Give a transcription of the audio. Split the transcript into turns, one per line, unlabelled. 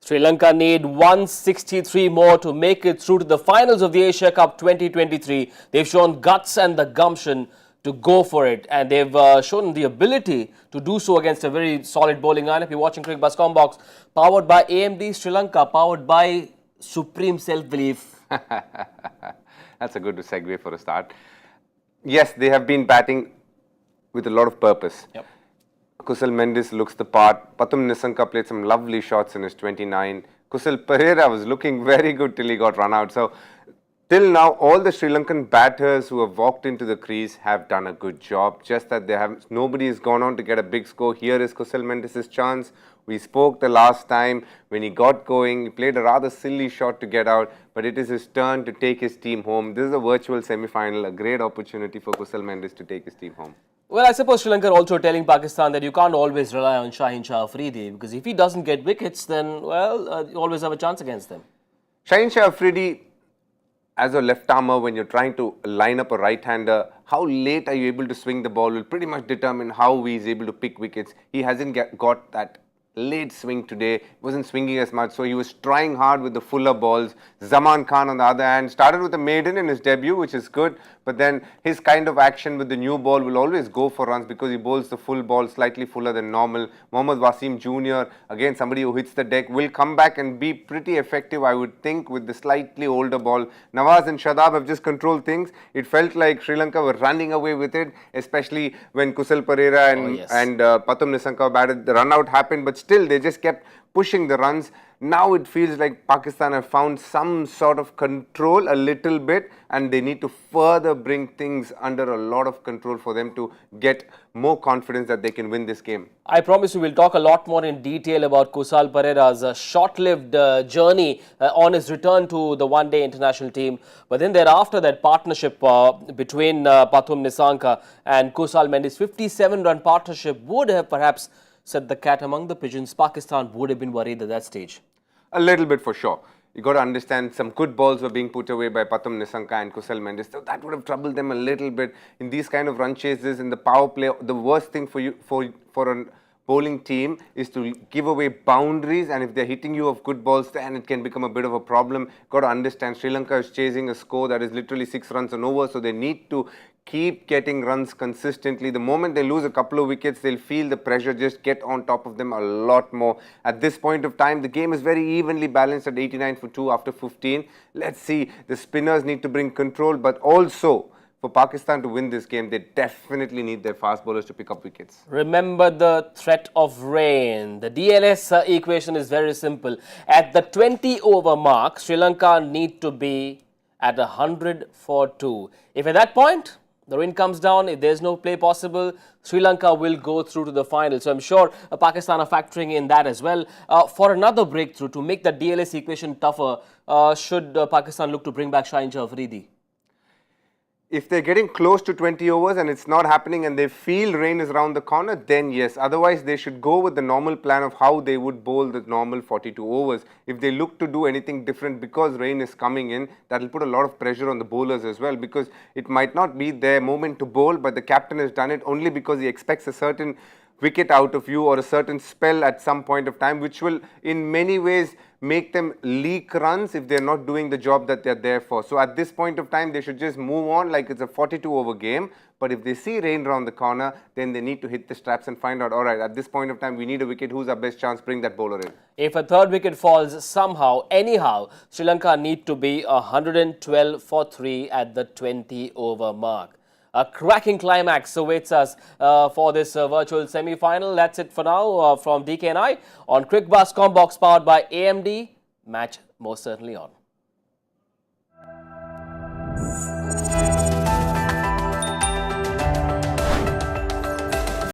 Sri Lanka need 163 more to make it through to the finals of the Asia Cup 2023. They've shown guts and the gumption to go for it, and they've shown the ability to do so against a very solid bowling lineup. You're watching Cricbuzz Comm Box, powered by AMD Sri Lanka, powered by supreme self-belief.
That's a good segue for a start. Yes, they have been batting with a lot of purpose.
Yep.
Kusal Mendis looks the part. Pathum Nissanka played some lovely shots in his 29. Kusal Pereira was looking very good till he got run out. So, till now, all the Sri Lankan batters who have walked into the crease have done a good job. Just that nobody has gone on to get a big score. Here is Kusal Mendis' chance. We spoke the last time when he got going. He played a rather silly shot to get out, but it is his turn to take his team home. This is a virtual semi-final, a great opportunity for Kusal Mendis to take his team home.
Well, I suppose Sri Lanka are also telling Pakistan that you can't always rely on Shaheen Shah Afridi, because if he doesn't get wickets, then, well, you always have a chance against them.
Shaheen Shah Afridi, as a left-armer, when you're trying to line up a right-hander, how late are you able to swing the ball will pretty much determine how he is able to pick wickets. He hasn't got that late swing today. He wasn't swinging as much, so he was trying hard with the fuller balls. Zaman Khan, on the other hand, started with a maiden in his debut, which is good, but then his kind of action with the new ball will always go for runs because he bowls the full ball slightly fuller than normal. Mohammad Wasim Jr., again somebody who hits the deck, will come back and be pretty effective, I would think, with the slightly older ball. Nawaz and Shadab have just controlled things. It felt like Sri Lanka were running away with it, especially when Kusal Pereira and Pathum Nissanka batted. The run out happened, but still they just kept pushing the runs. Now it feels like Pakistan have found some sort of control a little bit, and they need to further bring things under a lot of control for them to get more confidence that they can win this game.
I promise you we'll talk a lot more in detail about Kusal Pereira's short-lived journey on his return to the one-day international team. But then thereafter, that partnership between Pathum Nissanka and Kusal Mendis, 57-run partnership, would have perhaps set the cat among the pigeons. Pakistan would have been worried at that stage.
A little bit for sure. You got to understand, some good balls were being put away by Pathum Nissanka and Kusal Mendis. So that would have troubled them a little bit in these kind of run chases in the power play. The worst thing for a bowling team is to give away boundaries, and if they're hitting you off good balls, then it can become a bit of a problem. Got to understand, Sri Lanka is chasing a score that is literally 6 runs and over, so they need to keep getting runs consistently. The moment they lose a couple of wickets, they'll feel the pressure just get on top of them a lot more. At this point of time, the game is very evenly balanced at 89 for 2 after 15. Let's see, the spinners need to bring control, but also for Pakistan to win this game, they definitely need their fast bowlers to pick up wickets.
Remember the threat of rain. The DLS equation is very simple. At the 20-over mark, Sri Lanka need to be at 100 for 2. If at that point the rain comes down, if there's no play possible, Sri Lanka will go through to the final. So I'm sure Pakistan are factoring in that as well. For another breakthrough to make the DLS equation tougher, should Pakistan look to bring back Shaheen Shah Afridi?
If they're getting close to 20 overs and it's not happening and they feel rain is around the corner, then yes. Otherwise, they should go with the normal plan of how they would bowl the normal 42 overs. If they look to do anything different because rain is coming in, that will put a lot of pressure on the bowlers as well, because it might not be their moment to bowl, but the captain has done it only because he expects a certain wicket out of you or a certain spell at some point of time, which will in many ways make them leak runs if they're not doing the job that they're there for. So at this point of time, they should just move on like it's a 42 over game. But if they see rain around the corner, then they need to hit the straps and find out, all right, at this point of time, we need a wicket. Who's our best chance? Bring that bowler in.
If a third wicket falls somehow, anyhow, Sri Lanka need to be 112 for 3 at the 20-over mark. A cracking climax awaits us for this virtual semi-final. That's it for now from DK and I on Cricbuzz Comm Box, powered by AMD. Match most certainly on.